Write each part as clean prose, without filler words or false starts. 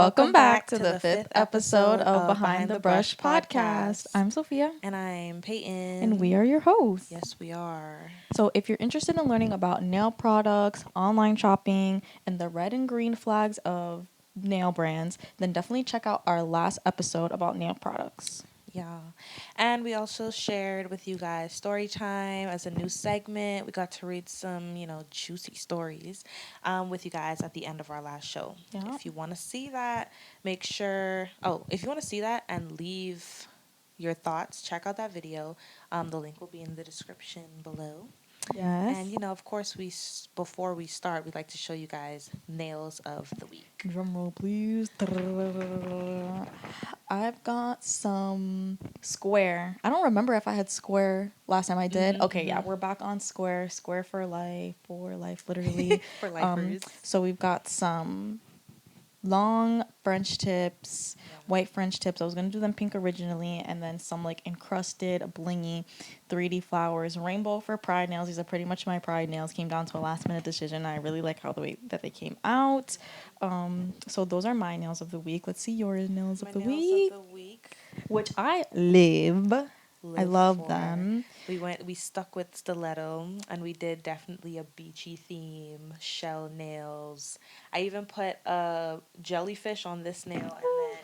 Welcome back to the fifth episode of Behind the Brush podcast. I'm Sofia. And I'm Paiton. And we are your hosts. Yes, we are. So if you're interested in learning about nail products, online shopping, and the red and green flags of nail brands, then definitely check out our last episode about nail products. Yeah. And we also shared with you guys story time as a new segment. We got to read some, juicy stories with you guys at the end of our last show. Yeah. If you want to see that, make sure. If you want to see that and leave your thoughts, check out that video. The link will be in the description below. Yes. And, of course, before we start, we'd like to show you guys nails of the week. Drum roll, please. I've got some square. I don't remember if I had square last time I did. Okay, yeah, we're back on square. Square for life, literally. For lifers. So we've got some long French tips, white French tips. I was going to do them pink originally, and then some like encrusted, blingy 3D flowers. Rainbow for pride nails. These are pretty much my pride nails. Came down to a last minute decision. I really like how the way that they came out. So those are my nails of the week. Let's see your nails of the week. Which I live. I love them. We stuck with stiletto, and we did definitely a beachy theme, shell nails. I even put a jellyfish on this nail and then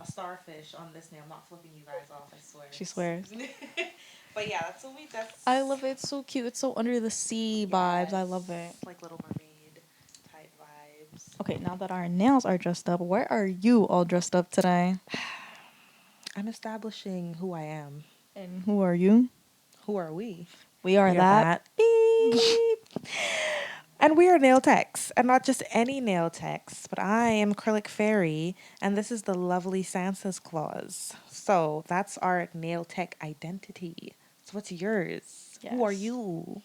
a starfish on this nail. I'm not flipping you guys off, I swear. She swears. But yeah, that's what I love it. It's so cute. It's so under the sea vibes. I love it. Like Little Mermaid type vibes. Okay, now that our nails are dressed up, where are you all dressed up today? I'm establishing who I am. And who are you? Who are we? We are that. Beep. And we are nail techs. And not just any nail techs, but I am Acrylic Fairy. And this is the lovely Santa's Claus. So that's our nail tech identity. So what's yours? Yes. Who are you?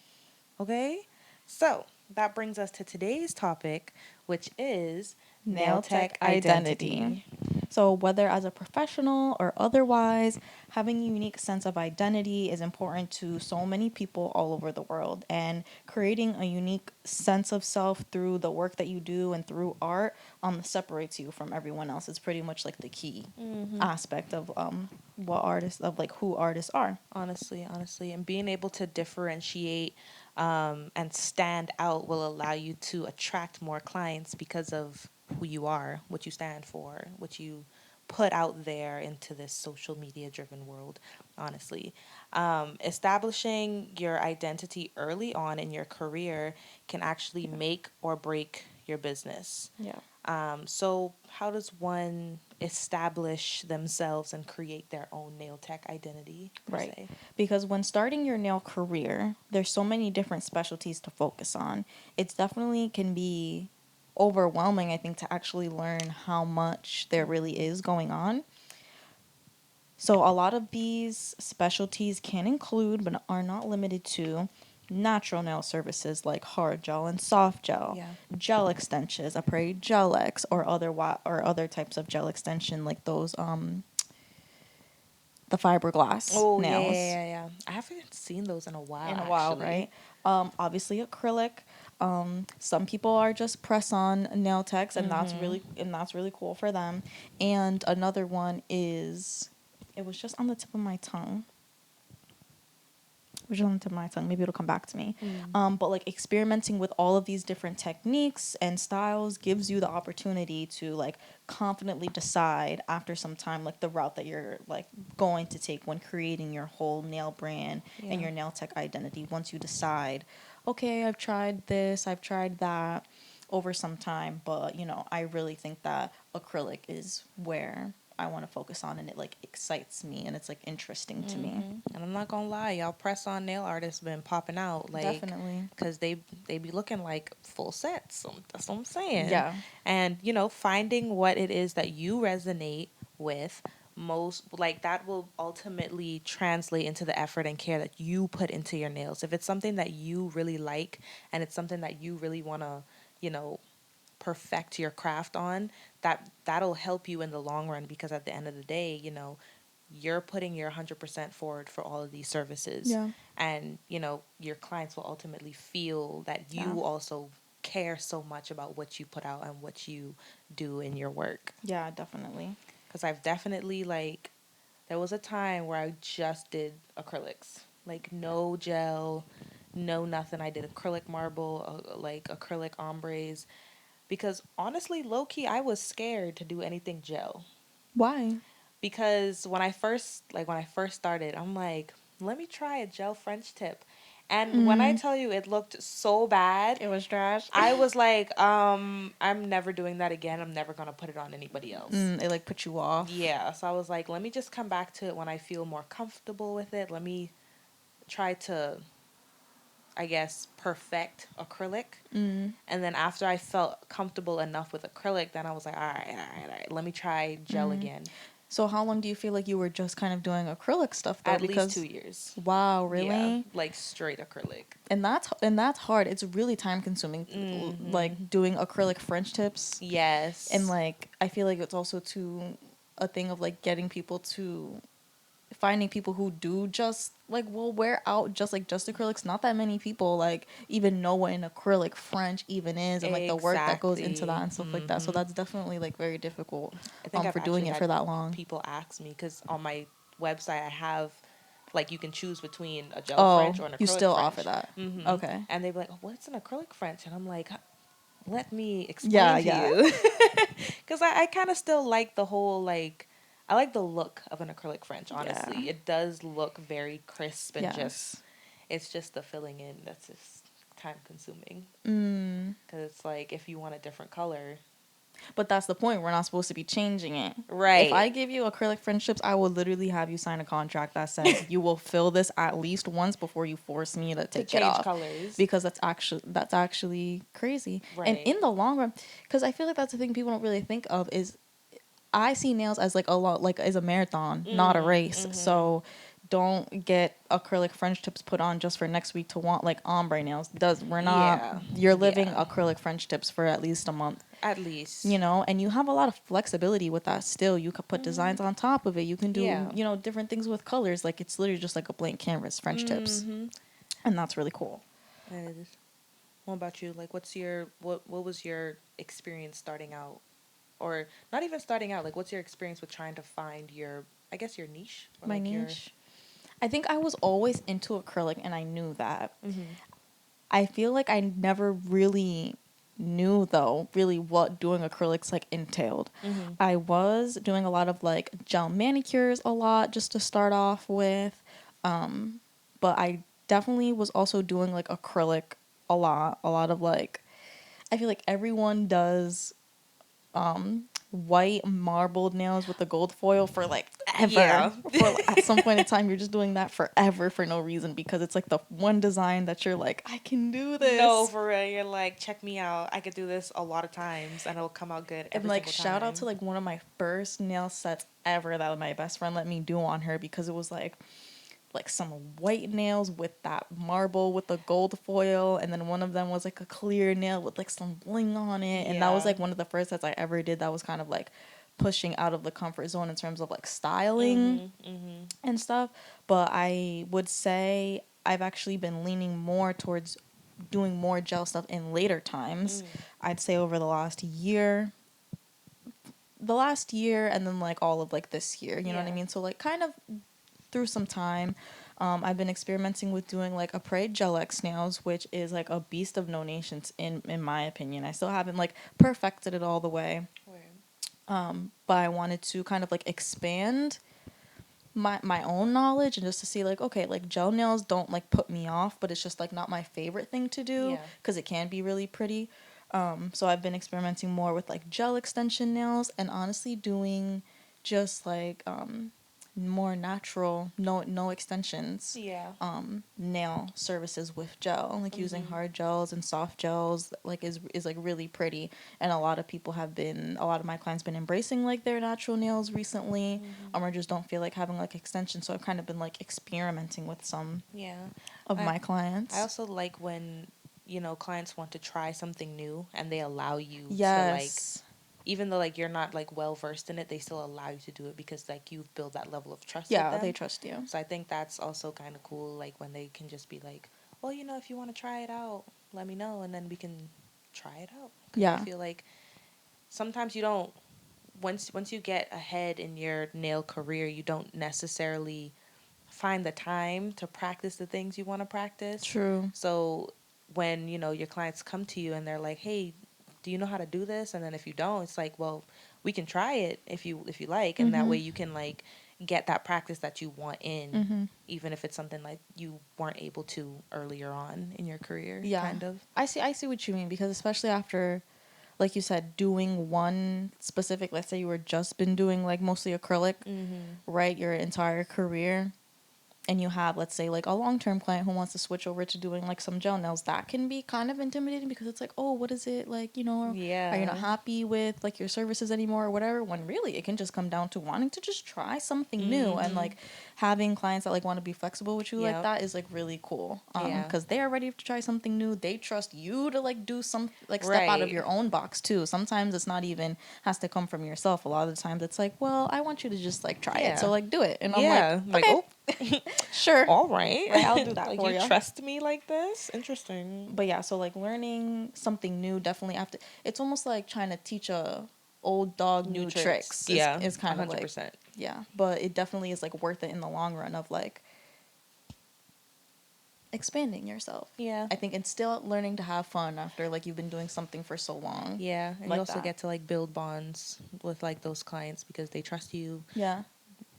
Okay? So that brings us to today's topic, which is nail tech identity. So whether as a professional or otherwise, having a unique sense of identity is important to so many people all over the world. And creating a unique sense of self through the work that you do and through art separates you from everyone else. It's pretty much like the key aspect of who artists are. Honestly. And being able to differentiate and stand out will allow you to attract more clients because of who you are, what you stand for, what you put out there into this social media driven world, honestly. Establishing your identity early on in your career can actually make or break your business. Yeah. So how does one establish themselves and create their own nail tech identity, per Right. se? Because when starting your nail career, there's so many different specialties to focus on. It definitely can be overwhelming, I think, to actually learn how much there really is going on. So a lot of these specialties can include, but are not limited to, natural nail services like hard gel and soft gel, gel extensions, apres gel X, or other types of gel extension like those the fiberglass nails. Yeah. I haven't seen those in a while. Actually. Right? Obviously acrylic. Some people are just press-on nail techs, and that's really cool for them. And another one is, it was just on the tip of my tongue. Maybe it'll come back to me. But like experimenting with all of these different techniques and styles gives you the opportunity to like confidently decide after some time like the route that you're like going to take when creating your whole nail brand and your nail tech identity. Once you decide, okay, I've tried this, I've tried that over some time, but I really think that acrylic is where I want to focus on, and it like excites me and it's like interesting to me. And I'm not gonna lie, y'all press on nail artists been popping out, like, definitely, because they be looking like full sets. So that's what I'm saying. Yeah. And finding what it is that you resonate with most, like, that will ultimately translate into the effort and care that you put into your nails. If it's something that you really like and it's something that you really want to perfect your craft on, that'll help you in the long run, because at the end of the day, you're putting your 100% forward for all of these services. Yeah. And your clients will ultimately feel that you also care so much about what you put out and what you do in your work. Yeah, definitely. Because I've definitely, like, there was a time where I just did acrylics, like no gel, no nothing. I did acrylic marble, like acrylic ombres, because honestly, low key, I was scared to do anything gel. Why? Because when I first started, I'm like, let me try a gel French tip. And when I Mm, tell you it looked so bad, it was trash. I was like, I'm never doing that again. I'm never gonna put it on anybody else. It like put you off. Yeah, so I was like, let me just come back to it when I feel more comfortable with it. Let me try to, I guess, perfect acrylic. Mm. And then after I felt comfortable enough with acrylic, then I was like, all right, all right, all right, let me try gel Mm. again. So how long do you feel like you were just kind of doing acrylic stuff though? At least Because 2 years. wow, Yeah, really? like straight acrylic. And that's hard. It's really time consuming, Mm-hmm. like doing acrylic French tips, and Yes. like I feel like it's also too a thing of like getting people to finding people who do just like will wear out just acrylics. Not that many people like even know what an acrylic French even is, and like the work that goes into that Exactly. and stuff like that. So Mm-hmm. that's definitely like very difficult I think I've for doing actually it had for that long. people ask me because on my website I have like you can choose between a gel Oh, French or an you acrylic still offer French. that? Mm-hmm. Okay. And they'd be like, oh, "What's an acrylic French?" And I'm like, "Let me Yeah, explain to yeah. you," because I kind of still like the whole like I like the look of an acrylic French. Yeah. Honestly, it does look very crisp and just Yes. it's just the filling in that's just time consuming Mm. because it's like if you want a different color, But that's the point. We're not supposed to be changing it. If right? I give you acrylic friendships, I will literally have you sign a contract that says you will fill this at least once before you force me to To take it change off, colors, because that's actually crazy. And right? in the long run, because I feel like that's the thing people don't really think of is I see nails as like a lot like as a marathon, not a race. Mm-hmm. So don't get acrylic French tips put on just for next week to want like ombre nails. Does we're not Yeah, You're living yeah. acrylic French tips for at least a month, At least, you know, and you have a lot of flexibility with that still. You could put mm-hmm. designs on top of it. You can do, Yeah. you know, different things with colors. Like it's literally just like a blank canvas, French tips. Mm-hmm. And that's really cool. And what about you? Like, what was your experience starting out, or not even starting out? Like, what's your experience with trying to find your, I guess, your niche or My like your. niche. I think I was always into acrylic and I knew that. Mm-hmm. I feel like I never really knew though really what doing acrylics like entailed. Mm-hmm. I was doing a lot of like gel manicures a lot just to start off with. But I definitely was also doing like acrylic a lot of like I feel like everyone does white marbled nails with the gold foil for like ever. Yeah. For at some point in time, you're just doing that forever for no reason because it's like the one design that you're like, I can do No, this. for real. You're like, check me out. I could do this a lot of times, and it'll come out good And every like single shout out to time. like one of my first nail sets ever that my best friend let me do on her because it was like some white nails with that marble with the gold foil, and then one of them was like a clear nail with like some bling on it, and that was Yeah. like one of the first sets I ever did that was kind of like pushing out of the comfort zone in terms of like styling Mm-hmm. Mm-hmm. and stuff. But I would say I've actually been leaning more towards doing more gel stuff in later times. Mm. I'd say over the last year and then like all of like this year, you know what I Yeah. mean? So like kind of through some time. I've been experimenting with doing like a Prey Gel X nails, which is like a beast of no nations in my opinion. I still haven't like perfected it all the way, Word. but I wanted to kind of like expand my own knowledge and just to see like okay, like gel nails don't like put me off, but it's just like not my favorite thing to do Yeah. because it can be really pretty. So I've been experimenting more with like gel extension nails and honestly doing just like more natural, no extensions, Yeah. nail services with gel, like using Mm-hmm. hard gels and soft gels, like is like really pretty. And a lot of my clients been embracing like their natural nails recently, Mm-hmm. or just don't feel like having like extensions. So I've kind of been like experimenting with some Yeah. of I my I clients. also like when, clients want to try something new and they allow you to like Yes. even though like you're not like well versed in it, they still allow you to do it because like you've built that level of trust with Yeah, they them. trust you. So I think that's also kind of cool like when they can just be like, "Well, if you want to try it out, let me know and then we can try it out. 'Cause I Yeah. feel like sometimes you don't, once you get ahead in your nail career, you don't necessarily find the time to practice the things you want to practice. True. So when, your clients come to you and they're like, "Hey, do you know how to do this?" And then if you don't, it's like, "Well, we can try it if you like." And that Mm-hmm. way you can like get that practice that you want in, Mm-hmm. even if it's something like you weren't able to earlier on in your career, Yeah. kind of. I see what you mean, because especially after, like you said, doing one specific, let's say you were just been doing like mostly acrylic, Mm-hmm. right, your entire career, and you have, let's say, like a long-term client who wants to switch over to doing like some gel nails, that can be kind of intimidating, because it's like, oh, what is it like, are you not Yeah. happy with like your services anymore or whatever, when really it can just come down to wanting to just try something new. And Mm-hmm. like having clients that like want to be flexible with you like Yep. that is like really cool, Yeah. because they are ready to try something new. They trust you to like do some, like step out of Right. your own box too. Sometimes it's not even has to come from yourself. A lot of the times it's like, well, I want you to just like try it, so Yeah. like do it. And I'm like, Yeah. Like, okay, oh, sure. all right. Right, I'll do that Like, for you you. trust me like this? Interesting. But yeah, so like learning something new definitely after, it's almost like trying to teach a old dog New new tricks. tricks Yeah. is A kind of hundred like, percent. yeah, but it definitely is like worth it in the long run of like expanding yourself. Yeah. I think, and still learning to have fun after like you've been doing something for so long. Yeah. And you Like also that. get to like build bonds with like those clients because they trust you. Yeah.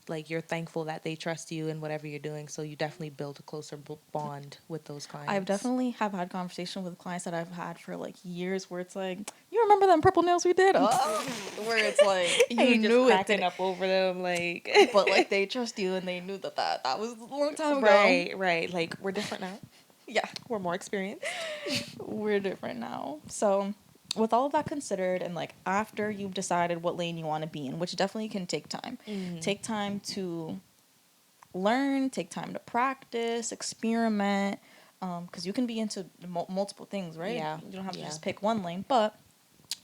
Like, you're thankful that they trust you in whatever you're doing. So you definitely build a closer bond with those I've clients. definitely have had conversation with clients that I've had for like years where it's like, you remember them purple nails we did? Oh, where it's like And you you just knew it cracking did, up over them, like. but like they trust you and they knew that was a long time ago. Right, right. Like, we're different now. Yeah, We're more experienced. we're different now. So, with all of that considered, and like after you've decided what lane you want to be in, which definitely can take time, Mm-hmm. take time to learn, take time to practice, experiment, because you can be into multiple things, right? Yeah. You don't have to Yeah. just pick one lane, but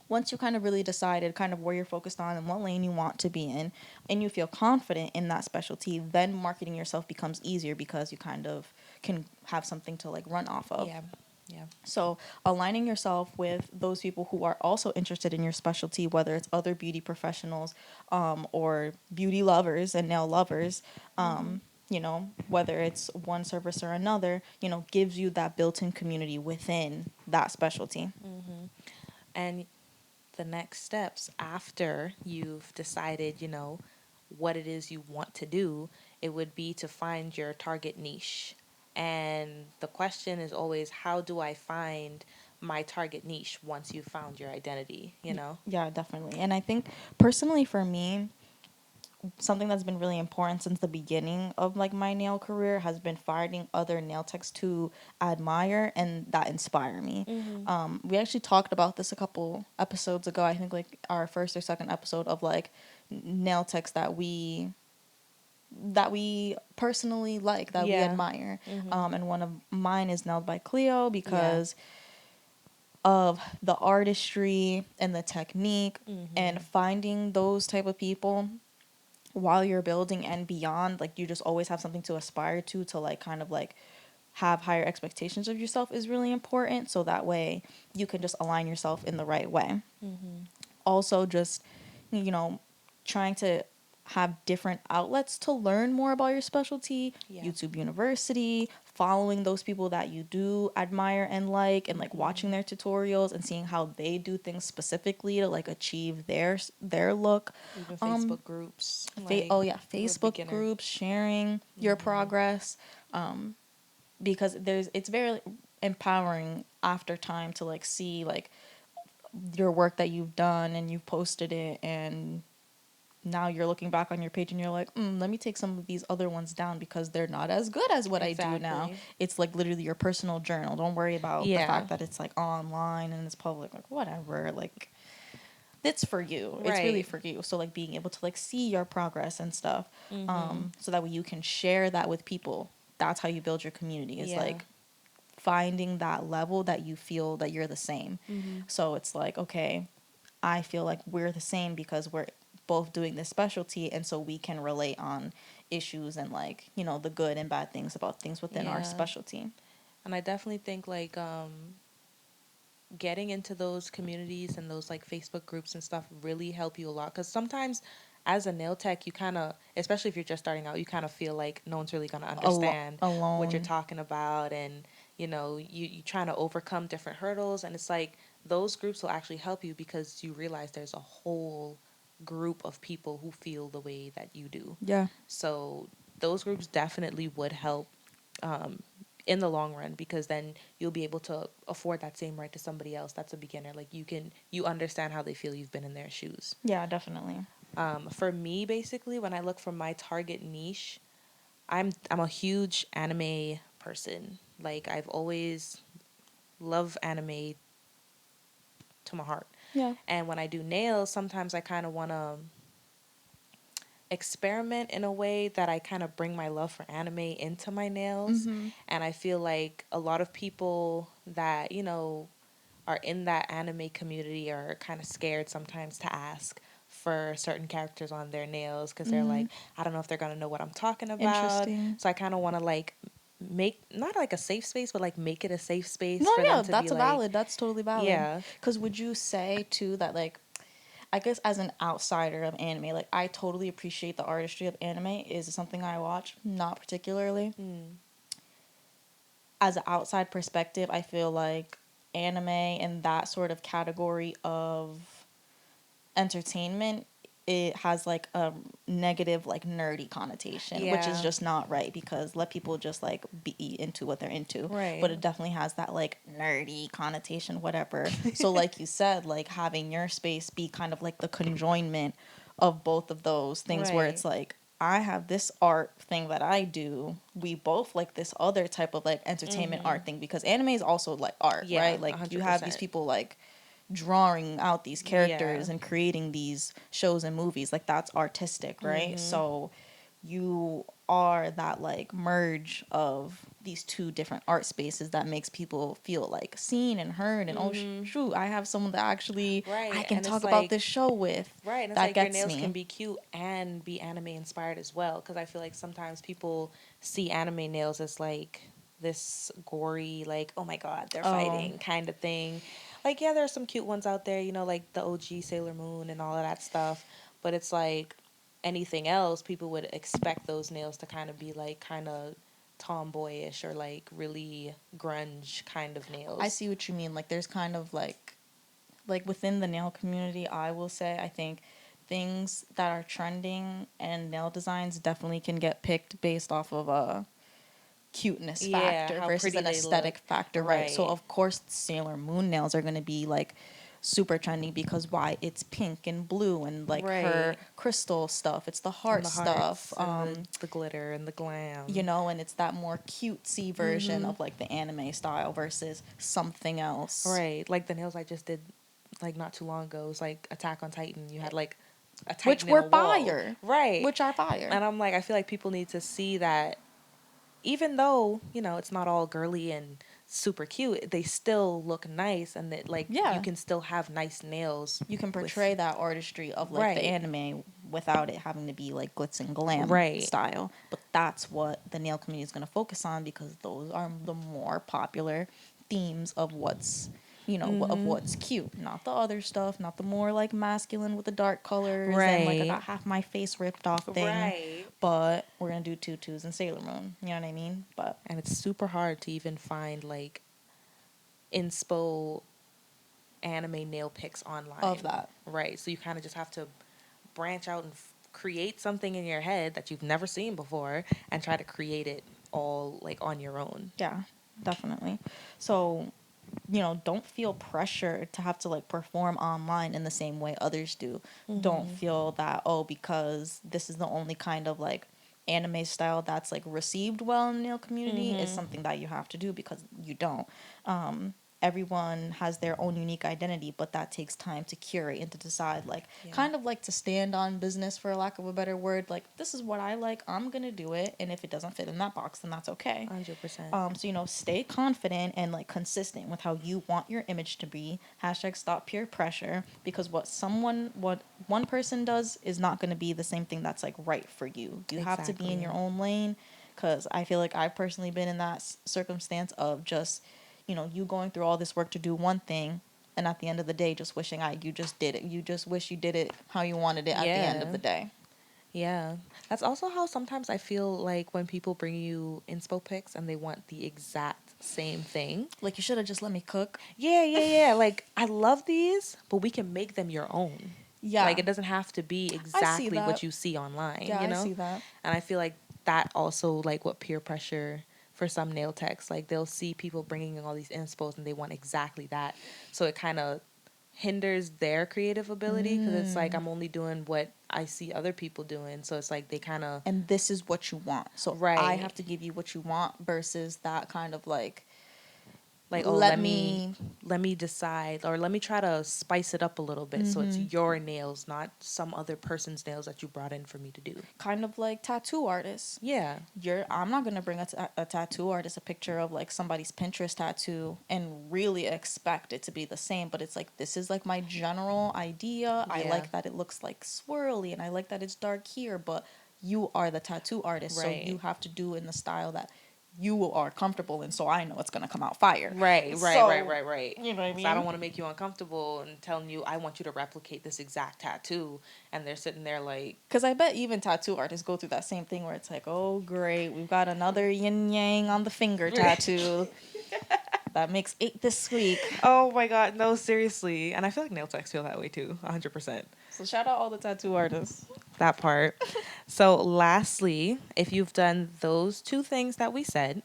once you kind of really decided kind of where you're focused on and what lane you want to be in, and you feel confident in that specialty, then marketing yourself becomes easier because you kind of can have something to like run off of. Yeah. Yeah. So, aligning yourself with those people who are also interested in your specialty, whether it's other beauty professionals, or beauty lovers and nail lovers, Mm-hmm. whether it's one service or another, gives you that built in community within that specialty. Mm-hmm. And the next steps after you've decided, what it is you want to do, it would be to find your target niche. And the question is always, how do I find my target niche once you've found your identity, Yeah, definitely. And I think personally for me, something that's been really important since the beginning of like my nail career has been finding other nail techs to admire and that inspire me. Mm-hmm. We actually talked about this a couple episodes ago. I think like our first or second episode of like nail techs that we personally like, that we Yeah. admire. Mm-hmm. And one of mine is Nailed by Cleo Yeah. because of the artistry and the technique, Mm-hmm. and finding those type of people while you're building and beyond, like you just always have something to aspire to like kind of like have higher expectations of yourself is really important, so that way you can just align yourself in the right way. Mm-hmm. Also just, you know trying to have different outlets to learn more about your specialty. Yeah. YouTube University, following those people that you do admire and like, and like watching Mm-hmm. their tutorials and seeing how they do things specifically to like achieve their look. Even um Facebook groups, like, Oh yeah, for Facebook beginner. groups, sharing your Mm-hmm. progress, because it's very empowering after time to like see like your work that you've done and you've posted it, and now you're looking back on your page and you're like, let me take some of these other ones down because they're not as good as what I do now. Exactly. It's like literally your personal journal. Don't worry about the Yeah. fact that it's like online and it's public, like whatever, like it's for you. It's really Right. for you. So like being able to like see your progress and stuff, Mm-hmm. so that way you can share that with people. That's how you build your community. Is Yeah. like finding that level that you feel that you're the same. Mm-hmm. So it's like, okay, I feel like we're the same because we're both doing this specialty, and so we can relate on issues and like, the good and bad things about things within our Yeah. specialty. And I definitely think like getting into those communities and those like Facebook groups and stuff really help you a lot, because sometimes as a nail tech, you kind of, especially if you're just starting out, you kind of feel like no one's really going to understand what you're Alone. talking about, and you trying to overcome different hurdles, and it's like those groups will actually help you because you realize there's a whole group of people who feel the way that you do. Yeah. So those groups definitely would help um, in the long run, because then you'll be able to afford that same right to somebody else that's a beginner. Like you understand how they feel, you've been in their shoes. Yeah, definitely. For me, basically, when I look for my target niche, I'm a huge anime person. Like I've always loved anime to my heart. Yeah. And when I do nails, sometimes I kind of want to experiment in a way that I kind of bring my love for anime into my nails. Mm-hmm. And I feel like a lot of people that, are in that anime community are kind of scared sometimes to ask for certain characters on their nails, because they're Mm-hmm. like, I don't know if they're going to know what I'm talking about. Interesting. So I kind of want to like make not like a safe space, but like make it a safe space No, for them yeah, to be like, that's totally valid. yeah. Because would you say too that like, I guess as an outsider of anime, like I totally appreciate the artistry of anime. Is it something I watch? Not particularly. Mm. As an outside perspective, I feel like anime and that sort of category of entertainment, it has like a negative like nerdy connotation, which is Yeah. just not right, because let people just like be into what they're into. Right. But it definitely has that like nerdy connotation, whatever. So like you said, like having your space be kind of like the conjoinment of both of those things, where Right. it's like I have this art thing that I do. We both like this other type of like entertainment Mm-hmm. art thing, because anime is also like art, Yeah, right? Like you have these 100%. people like drawing out these Yeah. characters and creating these shows and movies, like that's artistic, right? Mm-hmm. So you are that like merge of these two different art spaces that makes people feel like seen and heard, and oh Mm-hmm. shoot, I have someone that actually I Right. can And talk it's about like, this show with. right, and it's That like your gets nails can me. be cute and be anime inspired as well. Because I feel like sometimes people see anime nails as like this gory, like, oh my god, they're Oh, fighting kind of thing. Like, yeah, there are some cute ones out there, like the OG Sailor Moon and all of that stuff. But it's like anything else, people would expect those nails to kind of be like kind of tomboyish or like really grunge kind of I nails. see what you mean. Like there's kind of like within the nail community, I will say I think things that are trending and nail designs definitely can get picked based off of a cuteness Yeah, factor how versus pretty an they look. aesthetic factor, right? So Right. of course Sailor Moon nails are going to be like super trendy, because why, it's pink and blue, and like her Right. crystal stuff, it's the And heart the stuff, hearts and the glitter and the glam. and it's that more cutesy version Mm-hmm. of like the anime style versus something else, Right. Like the nails I just did like not too long ago. It was like Attack on Titan. You had like a which Titan in were a wall. fire, Right. which are fire. And I'm like, I feel like people need to see that even though, it's not all girly and super cute, they still look nice, and that like you Yeah, can still have nice nails you can with. portray that artistry of like the Right. anime without it having to be like glitz and glam Right. style. But that's what the nail community is going to focus on, because those are the more popular themes of what's of Mm-hmm. what's cute, not the other stuff, not the more like masculine with the dark colors and like I Right. got half my face ripped off thing. Right. But we're gonna do tutus and Sailor Moon, you know what I mean? But And it's super hard to even find like inspo anime nail pics of online. that, Right. So you kind of just have to branch out and create something in your head that you've never seen before and try to create it all like on your own. yeah, definitely. So don't feel pressure to have to like perform online in the same way others do. Don't Mm-hmm. feel that, oh, because this is the only kind of like anime style that's like received well in the nail community, is Mm-hmm. something that you have to do, because you don't. Everyone has their own unique identity, but that takes time to curate and to decide, like, Yeah. kind of like to stand on business, for lack of a better word. Like, this is what I like, I'm gonna do it, and if it doesn't fit in that box, then that's okay. 100%. So stay confident and like consistent with how you want your image to be. Hashtag stop peer pressure, because what one person does is not going to be the same thing that's like right for you. You have to be in Exactly. your own lane, because I feel like I've personally been in that circumstance of just you going through all this work to do one thing, and at the end of the day just wishing you just did it. You just wish you did it how you wanted it at the end of Yeah. the day. Yeah. That's also how sometimes I feel like when people bring you inspo pics and they want the exact same thing. Like, you should have just let me cook. Yeah, yeah, yeah. Like, I love these, but we can make them your own. Yeah, Like, it doesn't have to be I see exactly that. what you see online, Yeah, you I know? see that. And I feel like that also, like, what peer pressure for some nail techs, like, they'll see people bringing in all these inspos and they want exactly that. So it kind of hinders their creative ability because it's like I'm only doing what I see other people doing. So it's like they kind of, And this is what you want, so I right. have to give you what you want, versus that kind of like, Like, oh, let me. let me decide, or let me try to spice it up a little bit so it's your nails, not some other person's nails that you brought in for me to do. Kind of like tattoo artists. Yeah. I'm not gonna bring a tattoo artist a picture of like somebody's Pinterest tattoo and really expect it to be the same, but it's like, this is like my general idea. I Yeah. like that it looks like swirly, and I like that it's dark here, but you are the tattoo artist, so Right. you have to do in the style that you are comfortable in, so I know it's gonna come out fire. Right, right, So, right, right, right. you know what I So I don't mean? want to make you uncomfortable and telling you I want you to replicate this exact tattoo, and they're sitting there like, Because I bet even tattoo artists go through that same thing where it's like, oh, great, we've got another yin yang on the finger tattoo. That makes 8 this week. oh my god, no, seriously. And I feel like nail techs feel that way too, 100%. So shout out all the tattoo artists. That part. So, lastly, if you've done those two things that we said,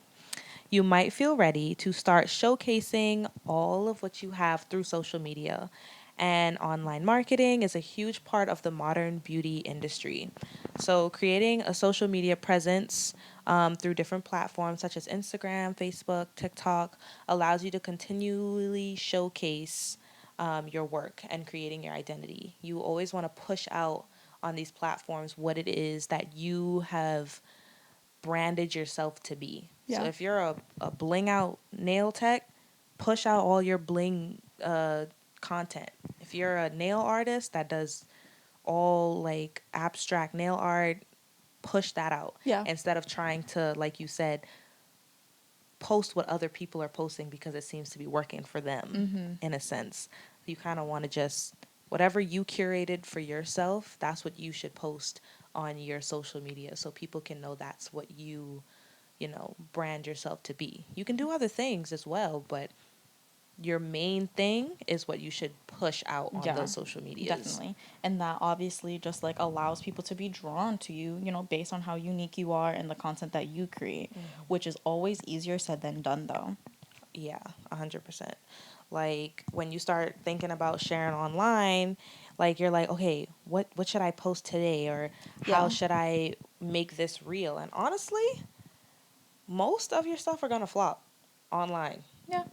you might feel ready to start showcasing all of what you have through social media. And online marketing is a huge part of the modern beauty industry. So, creating a social media presence through different platforms such as Instagram, Facebook, TikTok allows you to continually showcase your work and creating your identity. You always want to push out on these platforms what it is that you have branded yourself to be. So Yeah. if you're a bling out nail tech, push out all your bling content. If you're a nail artist that does all like abstract nail art, push that out. Yeah. Instead of trying to, like you said, post what other people are posting because it seems to be working for them in a sense. You kind of want to just, whatever you curated for yourself, that's what you should post on your social media so people can know that's what you brand yourself to be. You can do other things as well, but your main thing is what you should push out on Yeah, those social medias. definitely. And that obviously just like allows people to be drawn to you, based on how unique you are and the content that you create, which is always easier said than done, though. Yeah, 100%. Like when you start thinking about sharing online, like you're like, okay, what should I post today, or how Yeah. should I make this real? And honestly, most of your stuff are gonna flop online, Yeah.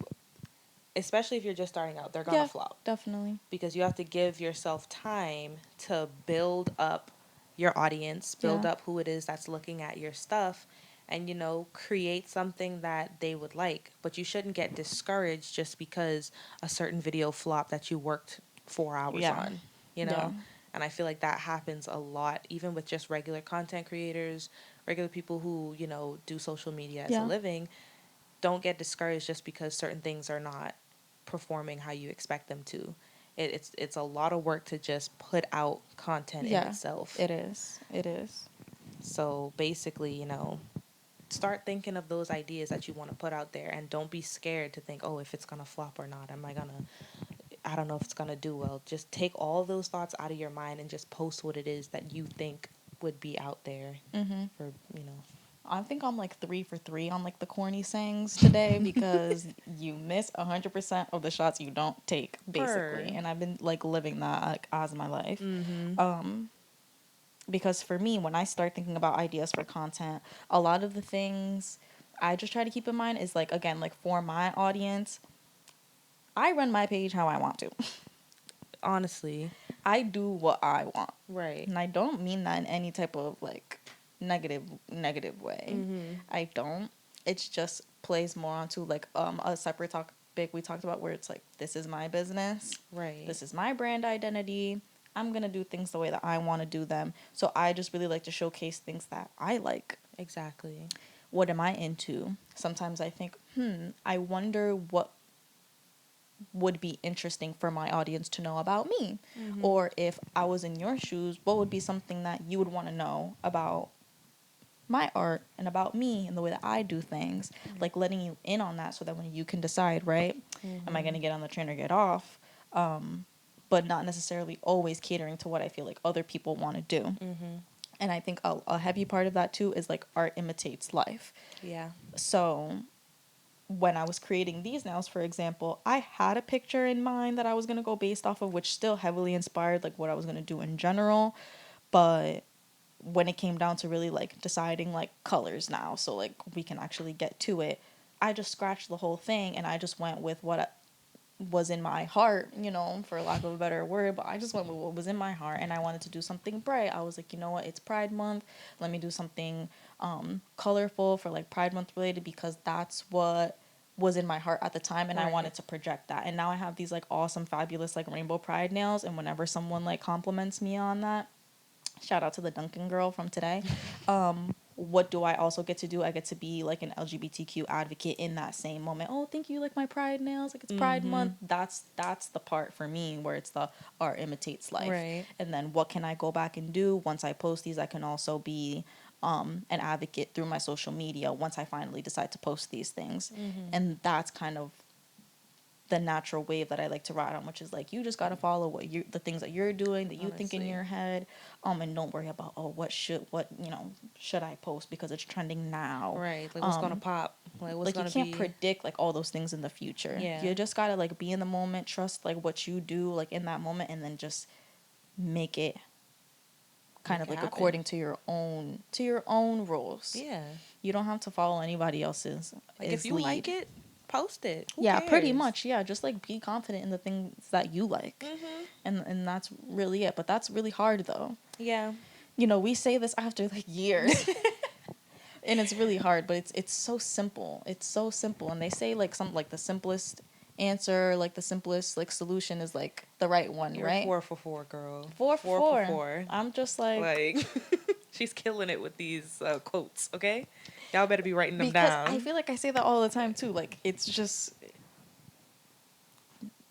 especially if you're just starting out. They're gonna Yeah, flop definitely. because you have to give yourself time to build up your audience, build Yeah. up who it is that's looking at your stuff, and create something that they would like. But you shouldn't get discouraged just because a certain video flopped that you worked 4 hours Yeah. on, you Yeah. know? And I feel like that happens a lot, even with just regular content creators, regular people who, do social media as a Yeah. living. Don't get discouraged just because certain things are not performing how you expect them to. It's a lot of work to just put out content in Yeah. itself. It is. It is. So basically, start thinking of those ideas that you want to put out there, and don't be scared to think, oh, if it's gonna flop or not. I don't know if it's gonna do well. Just take all those thoughts out of your mind and just post what it is that you think would be out there for. I think I'm like 3 for 3 on like the corny sayings today, because you miss 100% of the shots you don't take, basically. Per. And I've been like living that like, as my life. Because for me, when I start thinking about ideas for content, a lot of the things I just try to keep in mind is like, again, like for my audience, I run my page how I want to. Honestly. I do what I want. Right. And I don't mean that in any type of like negative way. I don't. It's just plays more onto like a separate topic we talked about, where it's like, this is my business. Right. This is my brand identity. I'm going to do things the way that I want to do them. So I just really like to showcase things that I like. Exactly. What am I into? Sometimes I think, I wonder what would be interesting for my audience to know about me. Or if I was in your shoes, what would be something that you would want to know about my art and about me and the way that I do things, like letting you in on that so that when you can decide, right, am I going to get on the train or get off? But not necessarily always catering to what I feel like other people want to do. And I think a heavy part of that too is like art imitates life. Yeah. So when I was creating these nails, for example, I had a picture in mind that I was going to go based off of, which still heavily inspired like what I was going to do in general. But when it came down to really like deciding like colors now, so like we can actually get to it, I just scratched the whole thing and I just went with what was in my heart, you know, for lack of a better word, but I just went with what was in my heart and I wanted to do something bright. I was like, you know what, it's Pride Month. Let me do something colorful for like Pride Month related because that's what was in my heart at the time and I wanted to project that. And now I have these like awesome, fabulous like rainbow pride nails, and whenever someone like compliments me on that, shout out to the Duncan girl from today. What do I also get to do? I get to be like an LGBTQ advocate in that same moment. Oh, thank you, like my pride nails, like it's Pride Month. That's the part for me where it's the art imitates life. Right. And then what can I go back and do once I post these? I can also be an advocate through my social media once I finally decide to post these things. And that's kind of the natural wave that I like to ride on, which is like you just gotta follow the things that you're doing that you think in your head, and don't worry about what should I post because it's trending now. Right. Like what's gonna pop? Like what's Like you gonna can't be? predict like all those things in the future. Yeah. You just gotta like be in the moment, trust like what you do like in that moment, and then just make it kind Make of it like happen. according to your own rules. Yeah. You don't have to follow anybody else's Like if you lead. like it, post it. Who Yeah, cares? pretty much. Yeah, just like be confident in the things that you like. And that's really it. But that's really hard though. Yeah. You know, we say this after like years. And it's really hard, but it's so simple. It's so simple. And they say like some like the simplest answer, like the simplest like solution is like the right one, You're right? 4 for 4, girl. 4 for 4. I'm just like She's killing it with these quotes. Okay, y'all better be writing them because I down. feel like I say that all the time too. Like it's just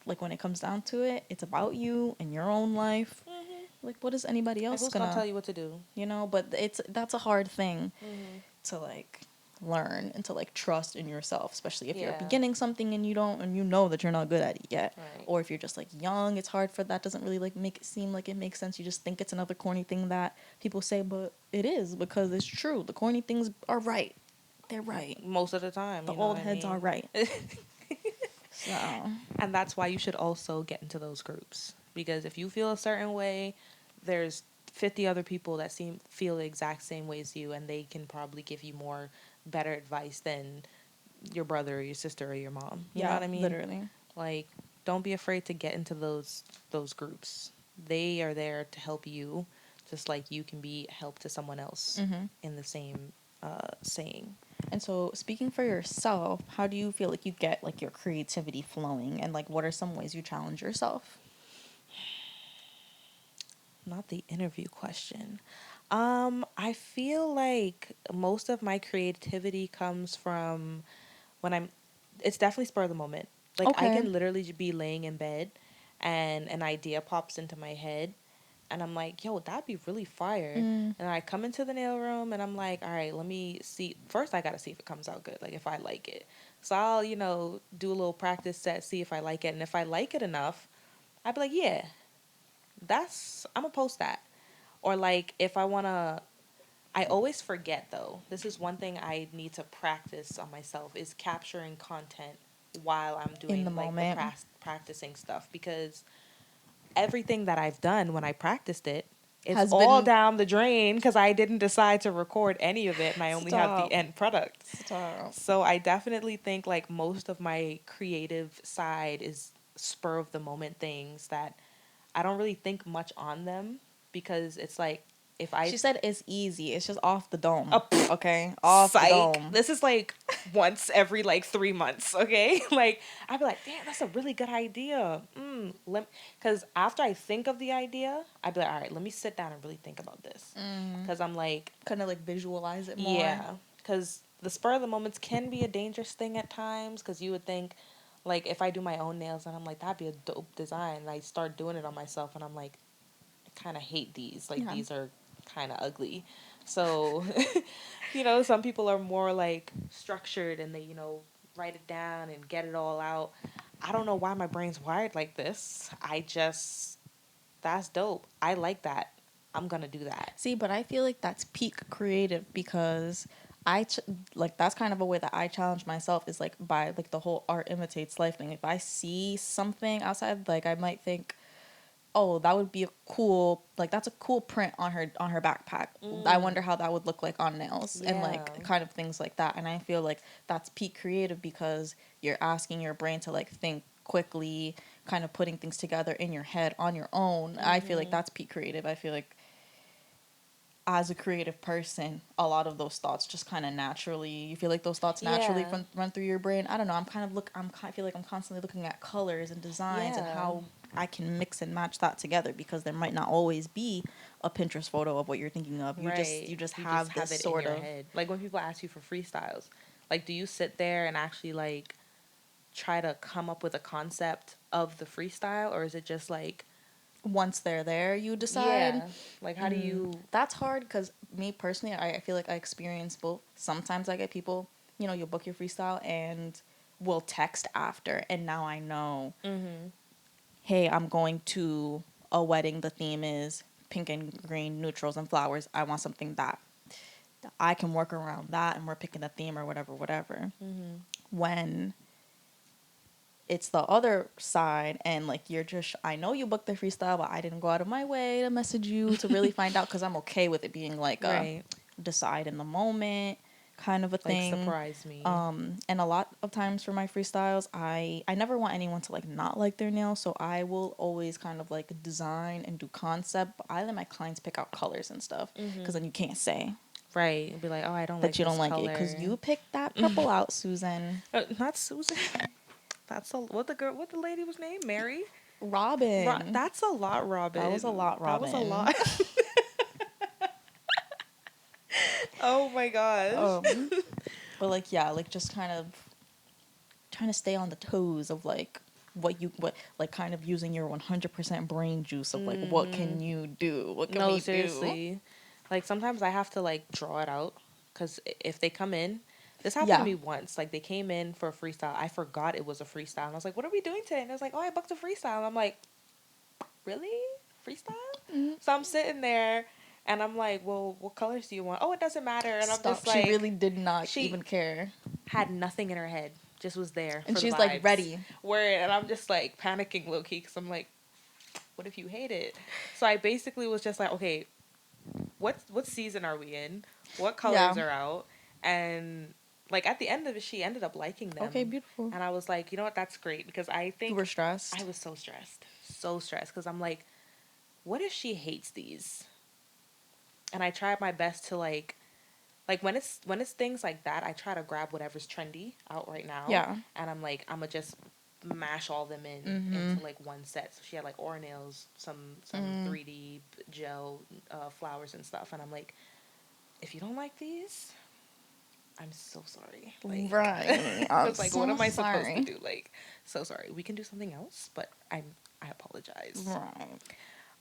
like when it comes down to it, it's about you and your own life. Like what is anybody Like, else who's gonna tell you what to do? you know? But that's a hard thing to like learn and to like trust in yourself, especially if you're Yeah. beginning something and you know that you're not good at it yet. Right. Or if you're just like young, it's hard for that, doesn't really like make it seem like it makes sense. You just think it's another corny thing that people say, but it is because it's true. The corny things are right. They're right. Most of the time, The you know old what heads I are mean? right. So And that's why you should also get into those groups, because if you feel a certain way, there's 50 other people that feel the exact same way as you, and they can probably give you more better advice than your brother or your sister or your mom. You know yeah, what I mean? literally. Like, don't be afraid to get into those groups. They are there to help you, just like you can be help to someone else in the same saying. And so, speaking for yourself, how do you feel like you get like your creativity flowing, and like what are some ways you challenge yourself? Not the interview question. I feel like most of my creativity comes from when it's definitely spur of the moment. Like I Okay. can literally be laying in bed and an idea pops into my head and I'm like, yo, that'd be really fire. And I come into the nail room and I'm like, all right, let me see. First, I got to see if it comes out good, like if I like it. So I'll, do a little practice set, see if I like it. And if I like it enough, I'd be like, yeah, I'm going to post that. Or like if I want to, I always forget though. This is one thing I need to practice on myself is capturing content while I'm In the doing like the moment. practicing stuff, because everything that I've done when I practiced it is Has all been down the drain because I didn't decide to record any of it and I only have the stop. end product. Stop. So I definitely think like most of my creative side is spur of the moment things that I don't really think much on them, because it's like if I She said it's easy. It's just off the dome. pff, Okay? Off the psych. dome. This is like once every like 3 months, okay? Like I'd be like, damn, that's a really good idea. Because after I think of the idea, I'd be like, all right, let me sit down and really think about this. Because I'm like, Kind of like visualize it more. yeah, because the spur of the moments can be a dangerous thing at times because you would think, like, if I do my own nails and I'm like, that'd be a dope design, and I start doing it on myself and I'm like, I kind of hate these. Like, Yeah. these are kind of ugly. So, some people are more like structured and they, write it down and get it all out. I don't know why my brain's wired like this. That's dope. I like that. I'm going to do that. See, but I feel like that's peak creative because like that's kind of a way that I challenge myself is like by like the whole art imitates life thing. If I see something outside, like I might think, oh, that would be a cool, like that's a cool print on her backpack. I wonder how that would look like on nails and Yeah. like kind of things like that. And I feel like that's peak creative because you're asking your brain to like think quickly, kind of putting things together in your head on your own. I feel like that's peak creative. I feel like as a creative person, a lot of those thoughts just kind of naturally, you feel like those thoughts naturally Yeah. run through your brain. I don't know. I feel like I'm constantly looking at colors and designs and Yeah. how I can mix and match that together because there might not always be a Pinterest photo of what you're thinking of. Right. You just You just have have this it in sort your of head. Like when people ask you for freestyles, like do you sit there and actually like try to come up with a concept of the freestyle, or is it just like, once they're there, you decide. yeah, like how do you? That's hard because me personally, I feel like I experience both. Sometimes I get people, you'll book your freestyle and we'll text after, and now I know, Mm-hmm. hey, I'm going to a wedding. The theme is pink and green neutrals and flowers. I want something that I can work around that, and we're picking the theme or whatever, whatever. Mm-hmm. When it's the other side, and like I know you booked the freestyle, but I didn't go out of my way to message you to really find out because I'm okay with it being like a Right. decide in the moment kind of a Like thing. surprise me. And a lot of times for my freestyles, I never want anyone to like not like their nails, so I will always kind of like design and do concept. But I let my clients pick out colors and stuff because then you can't say Right. Be like, oh, I don't like that you this don't like it because color. you picked that purple out, Susan. Not Susan. That's what the lady was named? Mary. Robin. That's a lot, That Robin. was a lot, That was a Robin. lot. Oh my gosh. But like yeah, like just kind of trying to stay on the toes of like what like kind of using your 100% brain juice of like what can you do? What can No, we do? seriously. Like sometimes I have to like draw it out because if they come in, this happened to Yeah. me once. Like they came in for a freestyle. I forgot it was a freestyle. And I was like, "What are we doing today?" And I was like, "Oh, I booked a freestyle." And I'm like, "Really? Freestyle?" So I'm sitting there and I'm like, "Well, what colors do you want?" "Oh, it doesn't matter." And I'm just Stop. She like, really did not she even care. had nothing in her head. Just was there And for the she's like vibes. ready. Word. And I'm just like panicking low key because I'm like, "What if you hate it?" So I basically was just like, "Okay, what season are we in? What colors Yeah. are out?" And like at the end of it, she ended up liking Okay, them. beautiful. And I was like, you know what, that's great because I You were think I stressed. was so stressed because I'm like, what if she hates these? And I tried my best to like when it's things like that, I try to grab whatever's trendy out right now, Yeah. and I'm like, I'm gonna just mash all them into like one set. So she had like ornails, some 3D gel flowers and stuff, and I'm like, if you don't like these, I'm so sorry. Like, Right. I I'm was like, what so am I supposed to sorry. do? Like, so sorry. We can do something else, but I apologize. Right.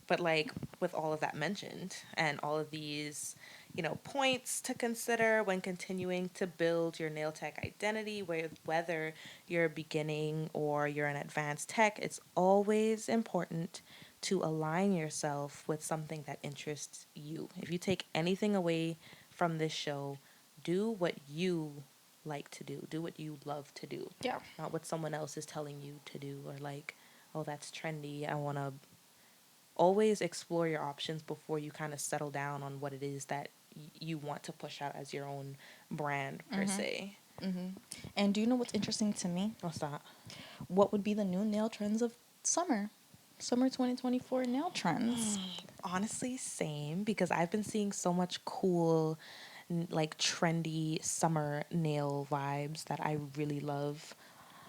But like with all of that mentioned and all of these, points to consider when continuing to build your nail tech identity, whether you're beginning or you're an advanced tech, it's always important to align yourself with something that interests you. If you take anything away from this show, do what you like to do. Do what you love to do. Yeah. Not what someone else is telling you to do or like, oh, that's trendy. I want to always explore your options before you kind of settle down on what it is that you want to push out as your own brand per se. And do you know what's interesting to me? What's that? What would be the new nail trends of summer? Summer 2024 nail trends. Honestly, same because I've been seeing so much cool, like trendy summer nail vibes that I really love.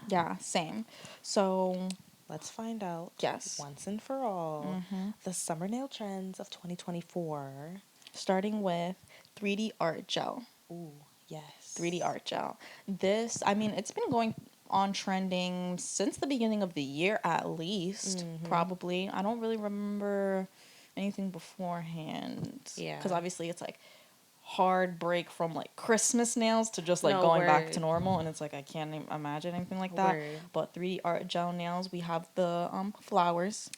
Yeah, same. So, Let's find out yes. once and for all the summer nail trends of 2024. Starting with 3D art gel. Ooh, Yes. 3D art gel. This, I mean, it's been going on trending since the beginning of the year at least, probably. I don't really remember anything beforehand because Yeah. obviously it's like hard break from like Christmas nails to just like No, going back to word. normal, and it's like I can't imagine anything like that. Word. But 3D art gel nails, we have the flowers,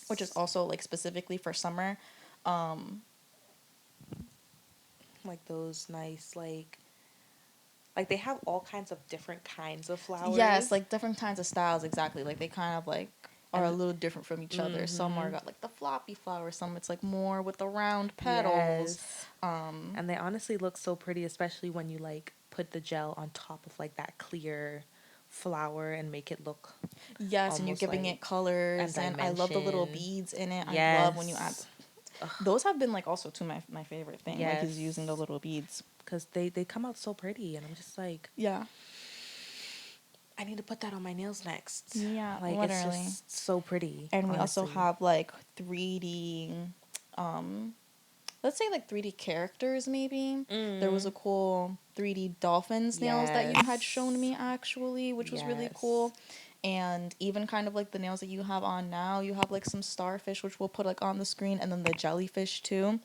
which is Yes. also like specifically for summer. Like those nice, like they have all kinds of different kinds of Yes, flowers. like different kinds of styles, exactly. Like they kind of like are a And little different from each other. Some are got like the floppy flowers, some it's like more with the round petals. yes. And they honestly look so pretty, especially when you like put the gel on top of like that clear flower and make it look Yes, and you're almost giving like it and colors, and I love the little dimension. beads in it. I love when you add. Yes. Those have been like also to my favorite thing. Like is using the Yes. little beads. Because they come out so pretty and I'm just like, Yeah. I need to put that on my nails next. Yeah, Like it's literally. just so pretty, And we also honestly. have like 3D, um, let's say like 3D characters maybe. There was a cool 3D dolphins nails that you had shown Yes. me actually, which was really Yes. cool. And even kind of like the nails that you have on now, you have like some starfish, which we'll put like on the screen, and then the jellyfish too.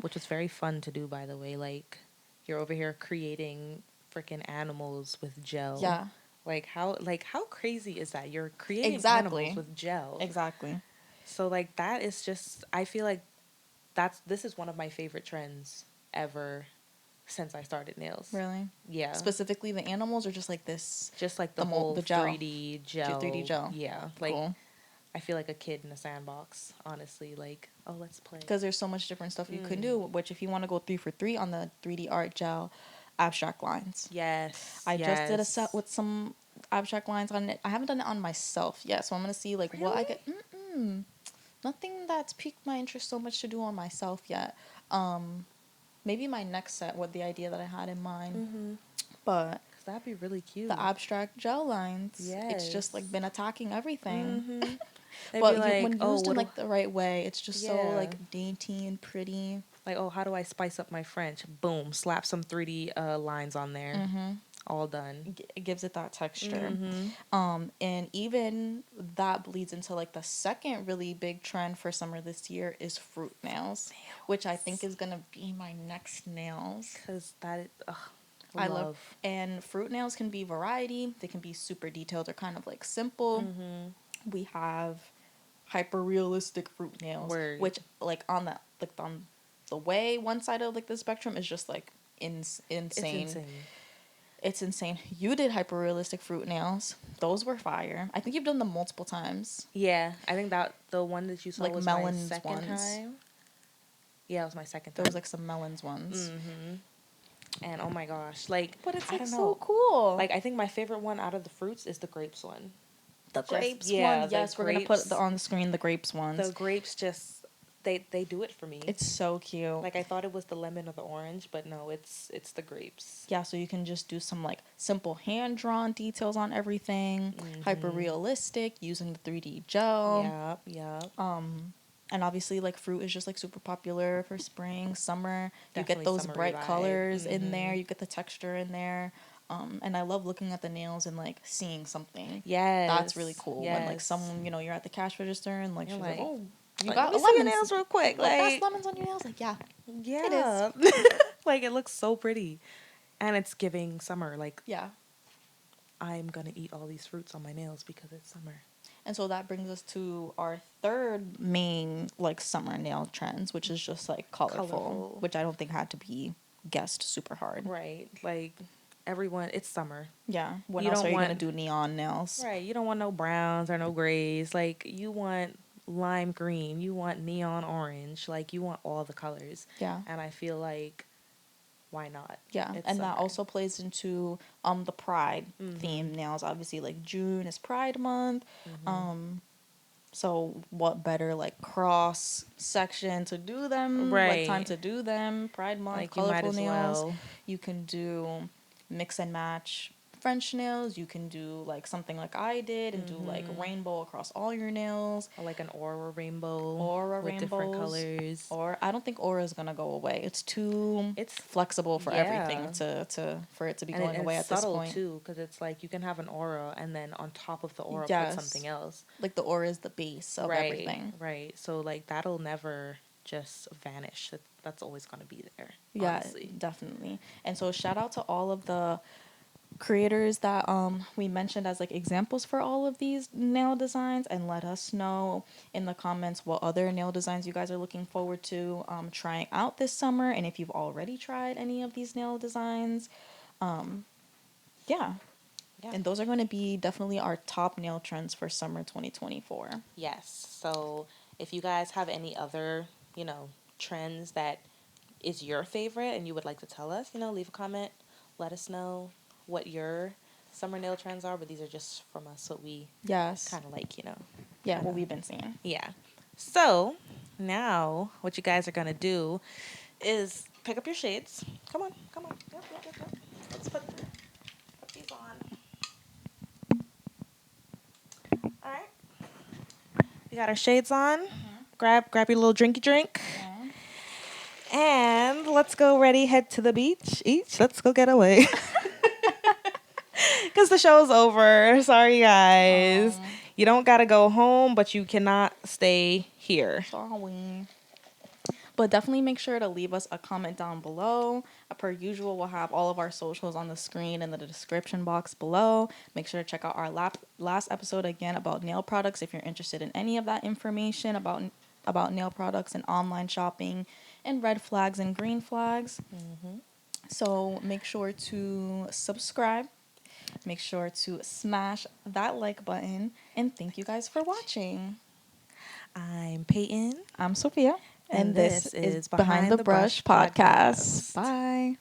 Which was very fun to do, by the way. Like, you're over here creating freaking animals with gel. Yeah, How crazy is that? You're creating animals exactly. with gel. Exactly. So like that is just I feel like this is one of my favorite trends ever since I started nails. Really? Yeah. Specifically the animals or just like this, Just like the the whole the gel, 3D 3D gel. gel. Yeah. Like Cool. I feel like a kid in a sandbox, honestly. Like, oh, let's play. Because there's so much different stuff you can do. Which, if you want to go 3 for 3 on the 3D art gel, abstract lines. Yes. I just did a set Yes. with some abstract lines on it. I haven't done it on myself yet, so I'm gonna see like what I Really? get. Nothing that's piqued my interest so much to do on myself yet. Maybe my next set with the idea that I had in mind, but Cause that'd be really cute. the abstract gel lines, it's just like Yes. been attacking everything. They'd be But like, when oh, used in what do like the right way, it's just so yeah. like dainty and pretty. Like, oh, how do I spice up my French? Boom, slap some 3D lines on there. All done. It gives it that texture. And even that bleeds into like the second really big trend for summer this year is fruit nails, which I think is gonna be my next nails. Cause that is, ugh, I love, love. and fruit nails can be variety. They can be super detailed or kind of like simple. We have hyper realistic fruit nails, Word. which like on the way one side of like the spectrum is just like It's insane. insane. It's insane. You did hyper realistic fruit nails. Those were fire. I think you've done them multiple times. Yeah, I think that the one that you saw Like was my melons second ones. time. Yeah, it was my second There time. was like some melons ones. And oh my gosh, like But it's I like don't so know. cool. Like I think my favorite one out of the fruits is the grapes one. the Just grapes yeah, one. the Yes, we're gonna put grapes. on the screen the grapes ones. The grapes just they do it for me. It's so cute. Like I thought it was the lemon or the orange, but no, it's the grapes. Yeah, so you can just do some like simple hand drawn details on everything, hyper realistic using the 3D gel. Yep, yep. And obviously like fruit is just like super popular for spring, summer. You get Definitely those summery bright vibe. colors in there, you get the texture in there. And I love looking at the nails and like seeing something. Yes. That's really cool. When like Yes. someone, you're at the cash register and like You're she's like, like, "Oh, you let got me see your lemons. nails real quick. Like that's Like lemons on your nails." Like, yeah. yeah. Like it looks so pretty. And it's giving summer. Like Yeah. I'm gonna eat all these fruits on my nails because it's summer. And so that brings us to our third main like summer nail trends, which is just like colorful. Which I don't think had to be guessed super hard. Right. Like everyone it's summer. Yeah. When You else don't are you want- gonna do neon nails? Right. You don't want no browns or no grays. Like you want lime green. You want neon orange. Like you want all the colors. Yeah. And I feel like why not? Yeah. It's And that summer. also plays into the pride theme nails. Obviously like June is Pride Month. So what better like cross section to do them? Like time Right. to do them. Pride Month, Like you might colorful as nails. well. You can do mix and match French nails. You can do like something like I did and do like rainbow across all your nails. Or like an aura rainbow Aura with different rainbows. colors. Or I don't think aura is gonna go away. It's too It's flexible for everything yeah. to for it to be And, going and away it's at this subtle point. too, because it's like you can have an aura and then on top of the aura put Yes. something else. Like the aura is the base of Right, everything. right. So like that'll never just vanish. That's always gonna be there. Yeah, Honestly. definitely. And so shout out to all of the creators that we mentioned as like examples for all of these nail designs, and let us know in the comments what other nail designs you guys are looking forward to trying out this summer, and if you've already tried any of these nail designs. Yeah. Yeah. And those are going to be definitely our top nail trends for summer 2024. Yes. So if you guys have any other, trends that is your favorite and you would like to tell us, leave a comment. Let us know what your summer nail trends are, but these are just from us what we Yes. kind of like, Yeah, kinda, what we've been seeing. yeah. So now what you guys are going to do is pick up your shades. Come on, come on. Yep, yep, yep, yep. Let's put these on. All right. We got our shades on. Grab your little drinky drink. And let's go ready, head to the beach. Let's go get away. Because the show's over. Sorry, guys. You don't got to go home, but you cannot stay here. Sorry. But definitely make sure to leave us a comment down below. Per usual, we'll have all of our socials on the screen in the description box below. Make sure to check out our last episode again about nail products if you're interested in any of that information about nail products and online shopping and red flags and green flags. So make sure to subscribe. Make sure to smash that like button. And thank you guys for watching. I'm Paiton. I'm Sophia. And this is Behind the Brush podcast. Bye.